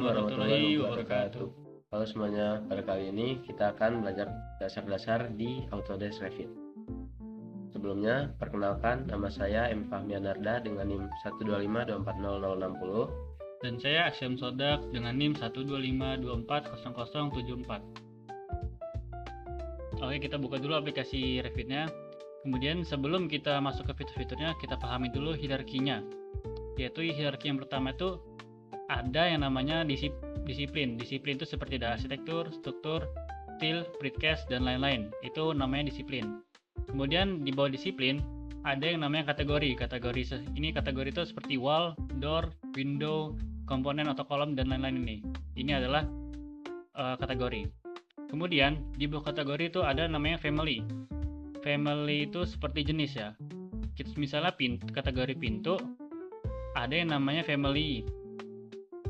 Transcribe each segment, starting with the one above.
warahmatullahi wabarakatuh. Halo semuanya, pada kali ini kita akan belajar dasar-dasar di Autodesk Revit. Sebelumnya, perkenalkan, nama saya M. Fahmi Anarda dengan NIM 125240060. Dan saya Asyam Sodak dengan NIM 125240074. Oke, kita buka dulu aplikasi Revitnya. Kemudian sebelum kita masuk ke fitur-fiturnya, kita pahami dulu hierarkinya. Yaitu hierarki yang pertama itu ada yang namanya disiplin. Disiplin itu seperti ada arsitektur, struktur, steel, precast, dan lain-lain. Itu namanya disiplin. Kemudian di bawah disiplin ada yang namanya kategori. Ini kategori itu seperti wall, door, window, komponen atau kolom, dan lain-lain ini. Ini adalah kategori. Kemudian di bawah kategori itu ada namanya family. Family itu seperti jenis ya. Misalnya kategori pintu ada yang namanya family.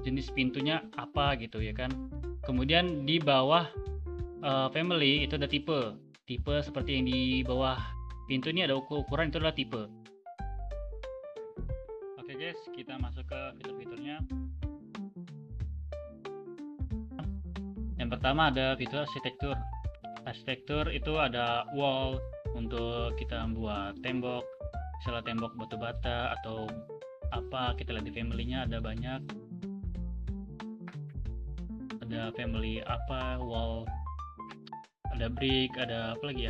Jenis pintunya apa gitu ya kan. Kemudian di bawah family itu ada tipe seperti yang di bawah pintu ini ada ukuran, itu adalah tipe. Oke guys, kita masuk ke fitur-fiturnya. Yang pertama ada fitur arsitektur. Arsitektur itu ada wall untuk kita membuat tembok, misalnya tembok batu bata atau apa. Kita lihat di family-nya ada banyak. Ada family apa, wall, ada brick, ada apa lagi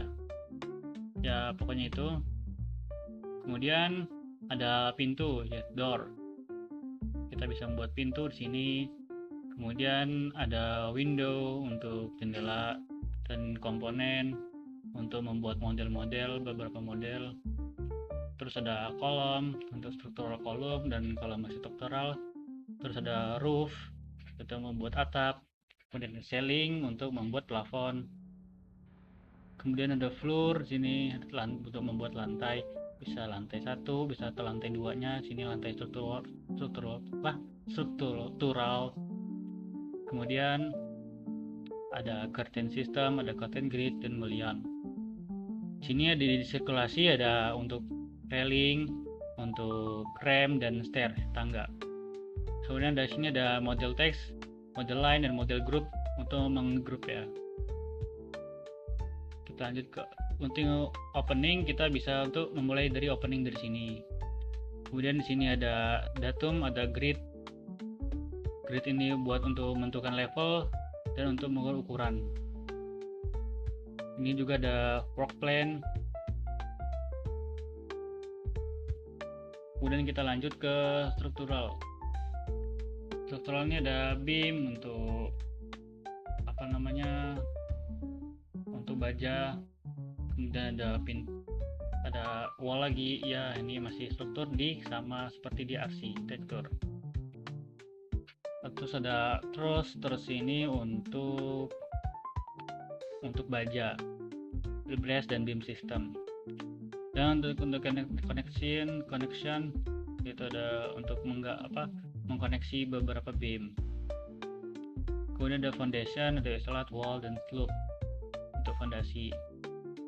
ya pokoknya itu. Kemudian ada pintu ya, door, kita bisa membuat pintu di sini. Kemudian ada window untuk jendela dan komponen untuk membuat model-model, beberapa model. Terus ada kolom untuk struktural kolom dan kolom struktural. Terus ada roof untuk membuat atap. Kemudian ceiling untuk membuat plafon. Kemudian ada floor sini untuk membuat lantai, bisa lantai 1, bisa ke lantai 2-nya. Sini lantai struktural. Kemudian ada curtain system, ada curtain grid dan mullion. Sini ada di sirkulasi, ada untuk railing, untuk rem dan stair, tangga. Kemudian dari sini ada model text, model line, dan model group untuk menggroup ya. Kita lanjut ke untuk opening, kita bisa untuk memulai dari opening dari sini. Kemudian di sini ada datum, ada grid. Grid ini buat untuk menentukan level dan untuk mengukur ukuran. Ini juga ada work plan. Kemudian kita lanjut ke struktural. Struktural ini ada beam untuk untuk baja. Kemudian ada wall lagi ya. Ini masih struktur sama seperti di arsitektur. Terus ini untuk baja, brace dan beam system. Dan untuk connection itu ada untuk mengkoneksi beberapa beam. Kemudian ada foundation, ada slot, wall, dan slope untuk fondasi.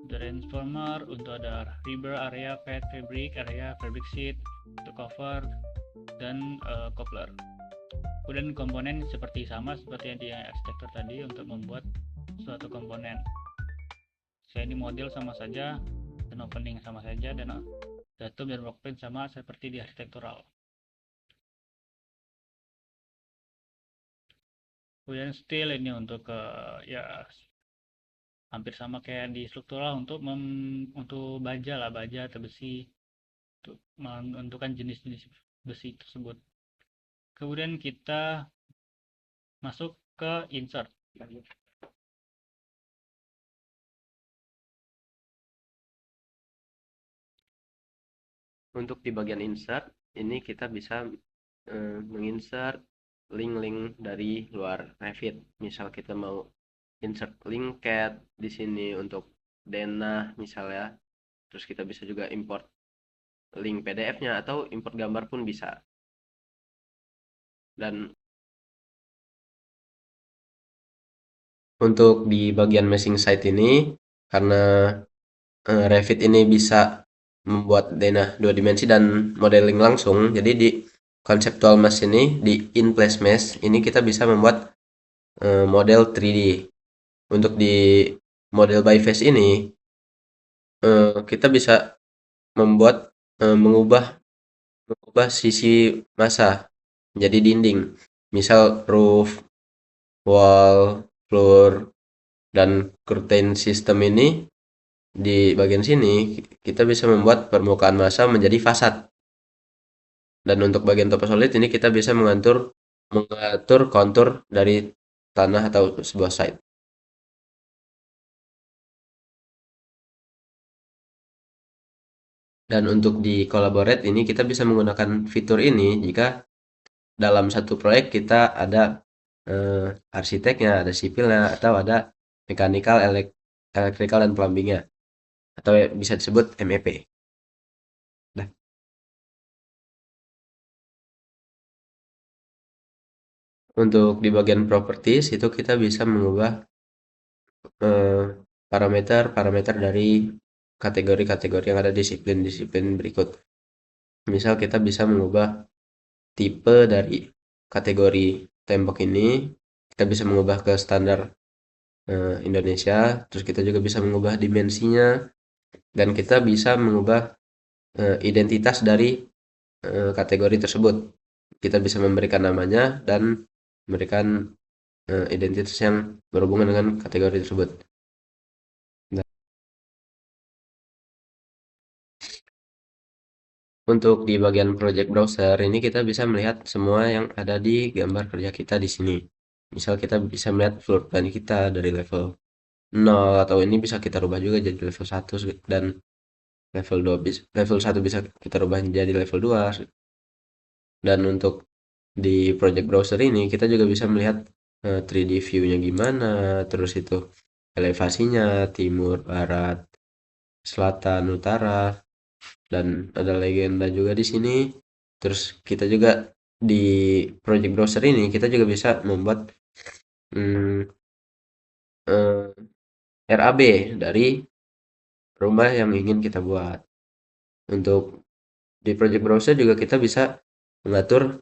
Ada transformer untuk ada rebar area, fabric area, fabric sheet untuk cover, dan coupler. Kemudian komponen seperti yang di arsitektur tadi untuk membuat suatu komponen. Ini model sama saja, dan opening sama saja, dan datum dan workplace sama seperti di arsitektural. Kemudian steel ini untuk hampir sama kayak di struktural untuk baja atau besi, untuk menentukan jenis-jenis besi tersebut. Kemudian kita masuk ke insert. Untuk di bagian insert ini kita bisa menginsert link-link dari luar Revit. Misal kita mau insert link CAD di sini untuk denah misalnya. Terus kita bisa juga import link PDF-nya atau import gambar pun bisa. Dan untuk di bagian meshing site ini, karena Revit ini bisa membuat denah 2 dimensi dan modeling langsung, jadi conceptual mesh ini, di in place mesh ini kita bisa membuat model 3D. Untuk di model by face ini kita bisa membuat mengubah sisi massa menjadi dinding, misal roof, wall, floor, dan curtain system ini. Di bagian sini kita bisa membuat permukaan massa menjadi fasad, dan untuk bagian top solid ini kita bisa mengatur kontur dari tanah atau sebuah site. Dan untuk di collaborate ini kita bisa menggunakan fitur ini jika dalam satu proyek kita ada arsiteknya, ada sipilnya, atau ada mechanical, electrical, dan plumbingnya, atau bisa disebut MEP. Nah, untuk di bagian properties itu kita bisa mengubah parameter dari kategori-kategori yang ada disiplin berikut. Misal kita bisa mengubah tipe dari kategori tembok ini, kita bisa mengubah ke standar Indonesia, terus kita juga bisa mengubah dimensinya, dan kita bisa mengubah identitas dari kategori tersebut. Kita bisa memberikan namanya dan memberikan identitas yang berhubungan dengan kategori tersebut. Nah, untuk di bagian project browser ini kita bisa melihat semua yang ada di gambar kerja kita di sini. Misal kita bisa melihat floor plan kita dari level 0, atau ini bisa kita rubah juga jadi level 1, dan level 2 level 1 bisa kita rubah jadi level 2. Dan untuk di project browser ini kita juga bisa melihat 3D view-nya gimana, terus itu elevasinya, timur, barat, selatan, utara, dan ada legenda juga di sini. Terus kita juga di project browser ini kita juga bisa membuat RAB dari rumah yang ingin kita buat. Untuk di project browser juga kita bisa mengatur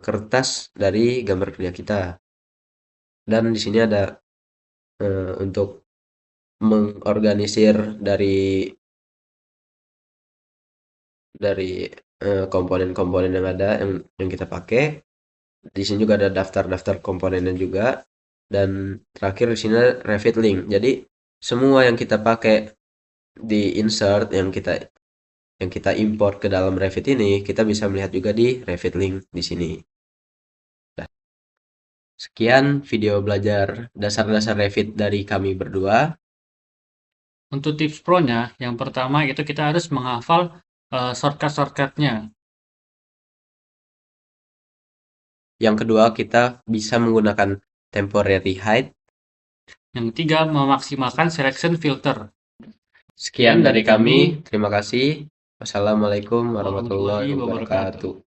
kertas dari gambar kerja kita. Dan di sini ada untuk mengorganisir dari komponen-komponen yang ada yang kita pakai. Di sini juga ada daftar-daftar komponennya juga, dan terakhir di sini Revit link. Jadi semua yang kita pakai di insert, yang kita import ke dalam Revit ini, kita bisa melihat juga di Revit link di sini. Nah, sekian video belajar dasar-dasar Revit dari kami berdua. Untuk tips pro-nya, yang pertama itu kita harus menghafal shortcut-shortcutnya. Yang kedua, kita bisa menggunakan temporary height. Yang ketiga, memaksimalkan selection filter. Sekian dari kami. Terima kasih. Wassalamualaikum warahmatullahi wabarakatuh.